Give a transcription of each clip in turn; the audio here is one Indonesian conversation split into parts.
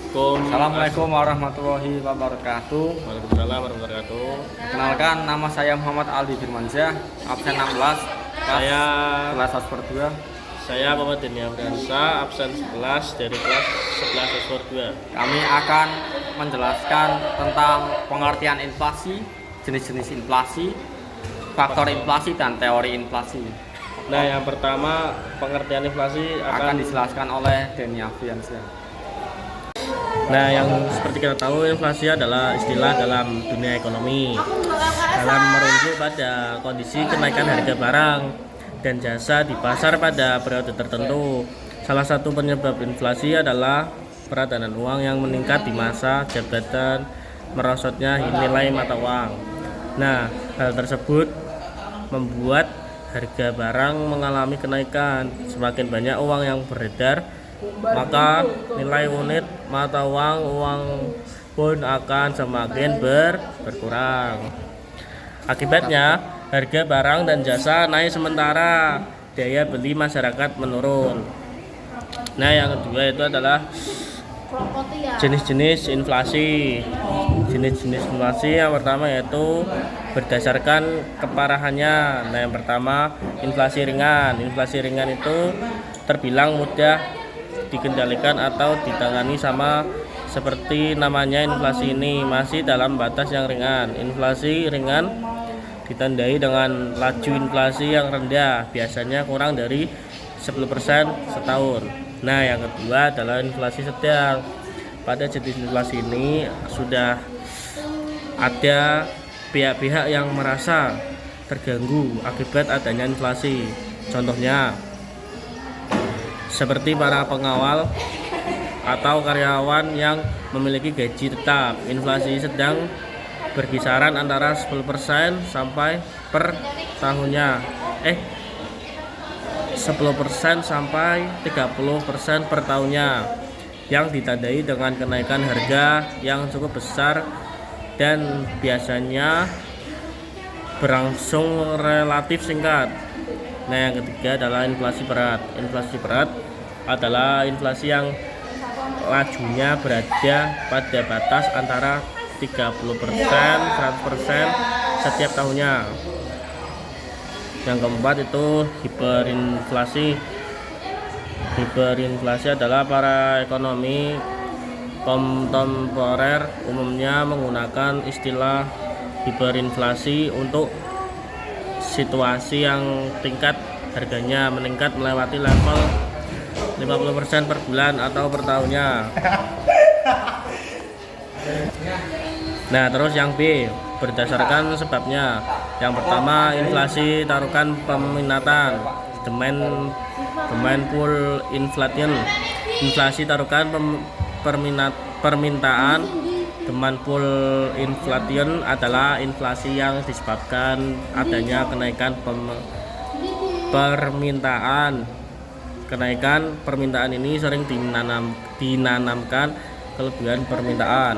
Assalamualaikum warahmatullahi wabarakatuh. Waalaikumsalam warahmatullahi wabarakatuh. Kenalkan, nama saya Muhammad Aldi Firmansyah, absen 16, Saya kelas Ospor 2. saya Muhammad Denia Friansa, absen 11 dari kelas 11 Ospor 2. Kami akan menjelaskan tentang pengertian inflasi, jenis-jenis inflasi, faktor inflasi, dan teori inflasi. Nah, yang pertama pengertian inflasi Akan dijelaskan oleh Denia Friansyah. Nah, yang seperti kita tahu, inflasi adalah istilah dalam dunia ekonomi dalam merujuk pada kondisi kenaikan harga barang dan jasa di pasar pada periode tertentu. Salah satu penyebab inflasi adalah peradangan uang yang meningkat di masa jabatan merosotnya nilai mata uang. Nah, hal tersebut membuat harga barang mengalami kenaikan. Semakin banyak uang yang beredar, maka nilai unit mata uang pun akan semakin berkurang. Akibatnya, harga barang dan jasa naik sementara daya beli masyarakat menurun. Nah, yang kedua itu adalah jenis-jenis inflasi. Jenis-jenis inflasi yang pertama yaitu berdasarkan keparahannya. Nah, yang pertama inflasi ringan. Inflasi ringan itu terbilang mudah dikendalikan atau ditangani, sama seperti namanya inflasi ini, masih dalam batas yang ringan. Inflasi ringan ditandai dengan laju inflasi yang rendah, biasanya kurang dari 10% setahun. Nah, yang kedua adalah inflasi sedang. Pada jenis inflasi ini sudah ada pihak-pihak yang merasa terganggu akibat adanya inflasi. Contohnya seperti para pengawal atau karyawan yang memiliki gaji tetap. Inflasi sedang berkisaran antara 10% sampai per tahunnya 10% sampai 30% per tahunnya, yang ditandai dengan kenaikan harga yang cukup besar dan biasanya berlangsung relatif singkat. Nah, yang ketiga adalah inflasi berat. Inflasi berat adalah inflasi yang lajunya berada pada batas antara 30% 100% setiap tahunnya. Yang keempat itu hiperinflasi. Hiperinflasi adalah para ekonomi kontemporer umumnya menggunakan istilah hiperinflasi untuk situasi yang tingkat harganya meningkat melewati level 50% per bulan atau per tahunnya. Nah, terus yang B, berdasarkan sebabnya. Yang pertama, inflasi taruhan peminatan, demand pull inflation. Inflasi taruhan permintaan, demand pull inflation adalah inflasi yang disebabkan adanya kenaikan permintaan. Kenaikan permintaan ini sering dinanamkan kelebihan permintaan.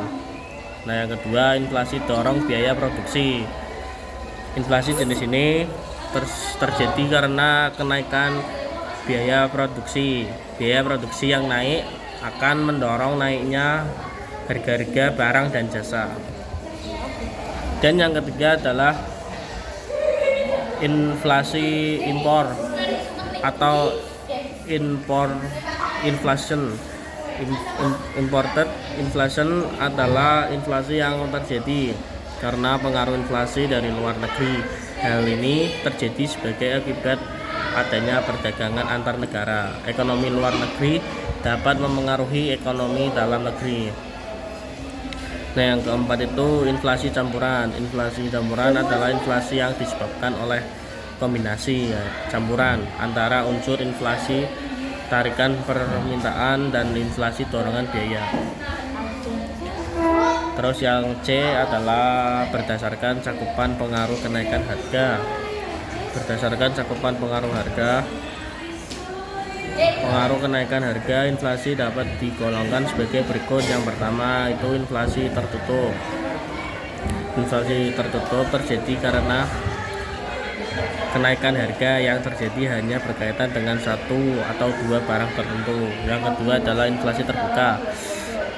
Nah, yang kedua, inflasi dorong biaya produksi. Inflasi jenis ini terjadi karena kenaikan biaya produksi. Biaya produksi yang naik akan mendorong naiknya harga-harga barang dan jasa. Dan yang ketiga adalah inflasi impor atau inflation. Imported inflation adalah inflasi yang terjadi karena pengaruh inflasi dari luar negeri. Hal ini terjadi sebagai akibat adanya perdagangan antar negara. Ekonomi luar negeri dapat memengaruhi ekonomi dalam negeri. Nah, yang keempat itu inflasi campuran. Inflasi campuran adalah inflasi yang disebabkan oleh kombinasi campuran antara unsur inflasi tarikan permintaan dan inflasi dorongan biaya. Terus yang C adalah berdasarkan cakupan pengaruh kenaikan harga. Berdasarkan cakupan pengaruh kenaikan harga, inflasi dapat digolongkan sebagai berikut. Yang pertama itu inflasi tertutup. Inflasi tertutup terjadi karena kenaikan harga yang terjadi hanya berkaitan dengan satu atau dua barang tertentu. Yang kedua adalah inflasi terbuka.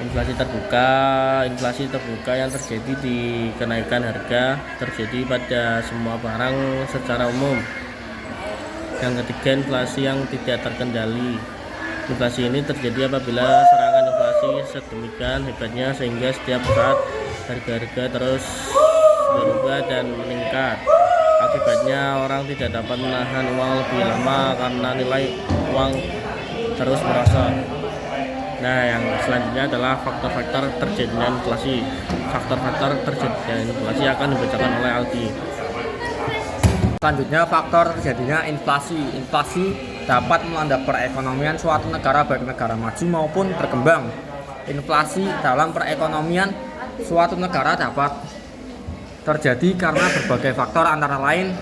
Inflasi terbuka yang terjadi di kenaikan harga terjadi pada semua barang secara umum. Yang ketiga, inflasi yang tidak terkendali. Inflasi ini terjadi apabila serangan inflasi sedemikian hebatnya sehingga setiap saat harga-harga terus berubah dan meningkat. Akibatnya orang tidak dapat menahan uang lebih lama karena nilai uang terus merosot. Nah, yang selanjutnya adalah faktor-faktor terjadinya inflasi. Faktor-faktor terjadinya inflasi akan dibacakan oleh Aldi. Selanjutnya, faktor terjadinya inflasi. Inflasi dapat melanda perekonomian suatu negara baik negara maju maupun berkembang. Inflasi dalam perekonomian suatu negara dapat terjadi karena berbagai faktor, antara lain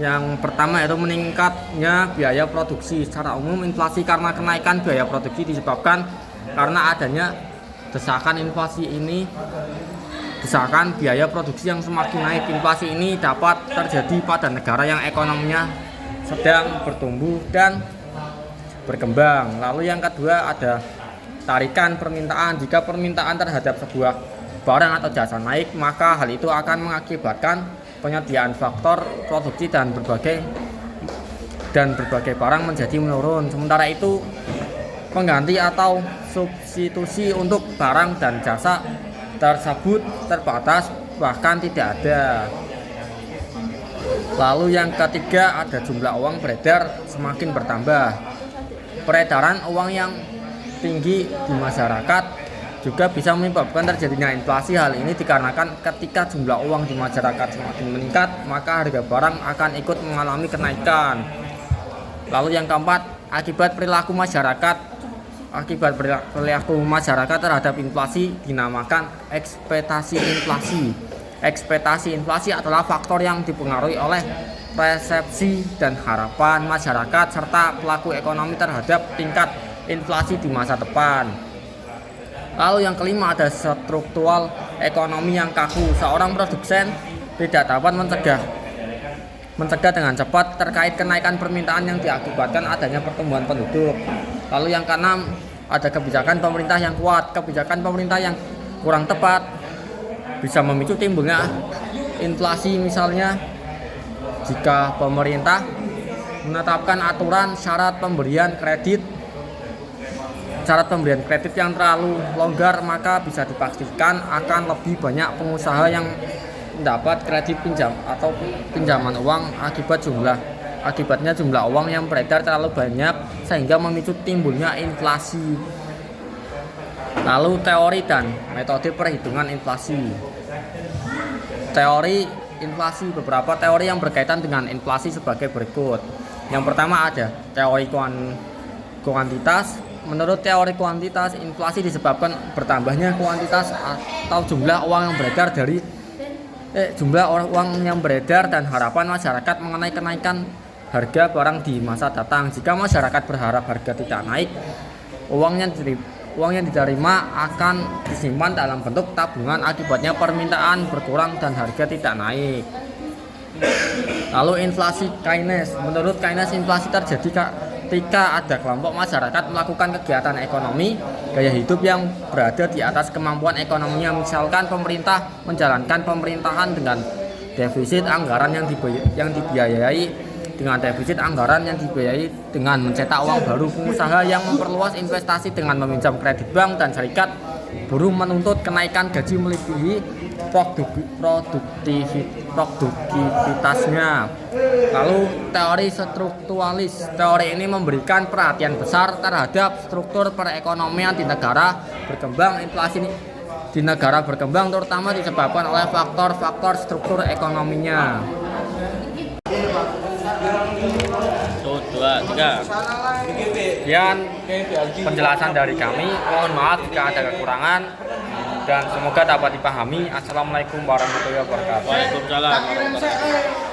yang pertama yaitu meningkatnya biaya produksi. Secara umum, inflasi karena kenaikan biaya produksi disebabkan karena adanya desakan biaya produksi yang semakin naik. Inflasi ini dapat terjadi pada negara yang ekonominya sedang bertumbuh dan berkembang. Lalu yang kedua ada tarikan permintaan. Jika permintaan terhadap sebuah barang atau jasa naik, maka hal itu akan mengakibatkan penyediaan faktor produksi dan berbagai barang menjadi menurun. Sementara itu, pengganti atau substitusi untuk barang dan jasa tersebut terbatas bahkan tidak ada. Lalu yang ketiga ada jumlah uang beredar semakin bertambah. Peredaran uang yang tinggi di masyarakat juga bisa menyebabkan terjadinya inflasi. Hal ini dikarenakan ketika jumlah uang di masyarakat semakin meningkat, maka harga barang akan ikut mengalami kenaikan. Lalu yang keempat, akibat perilaku masyarakat terhadap inflasi dinamakan ekspektasi inflasi. Ekspektasi inflasi adalah faktor yang dipengaruhi oleh persepsi dan harapan masyarakat serta pelaku ekonomi terhadap tingkat inflasi di masa depan. Lalu yang kelima ada struktural ekonomi yang kaku. Seorang produsen tidak dapat mencegah dengan cepat terkait kenaikan permintaan yang diakibatkan adanya pertumbuhan penduduk. Lalu yang keenam ada kebijakan pemerintah yang kuat. Kebijakan pemerintah yang kurang tepat bisa memicu timbulnya inflasi. Misalnya jika pemerintah menetapkan aturan syarat pemberian kredit yang terlalu longgar, maka bisa dipastikan akan lebih banyak pengusaha yang mendapat kredit pinjaman uang. Akibatnya jumlah uang yang beredar terlalu banyak sehingga memicu timbulnya inflasi. Lalu teori dan metode perhitungan inflasi. Teori inflasi, beberapa teori yang berkaitan dengan inflasi sebagai berikut. Yang pertama ada teori kuantitas. Menurut teori kuantitas, inflasi disebabkan bertambahnya kuantitas atau jumlah uang yang beredar dan harapan masyarakat mengenai kenaikan harga barang di masa datang. Jika masyarakat berharap harga tidak naik, uang yang diterima akan disimpan dalam bentuk tabungan. Akibatnya permintaan berkurang dan harga tidak naik. Lalu inflasi Keynes. Menurut Keynes, inflasi terjadi ketika ada kelompok masyarakat melakukan kegiatan ekonomi gaya hidup yang berada di atas kemampuan ekonominya. Misalkan pemerintah menjalankan pemerintahan dengan defisit anggaran yang dibiayai dengan mencetak uang baru. Pengusaha yang memperluas investasi dengan meminjam kredit bank, dan serikat buruh menuntut kenaikan gaji melebihi produktivitasnya. Lalu teori strukturalis. Teori ini memberikan perhatian besar terhadap struktur perekonomian di negara berkembang. Inflasi di negara berkembang terutama disebabkan oleh faktor-faktor struktur ekonominya. 1, 2, 3. Sekian penjelasan dari kami. Mohon maaf jika ada kekurangan dan semoga dapat dipahami. Assalamualaikum warahmatullahi wabarakatuh. Waalaikumsalam warahmatullahi wabarakatuh.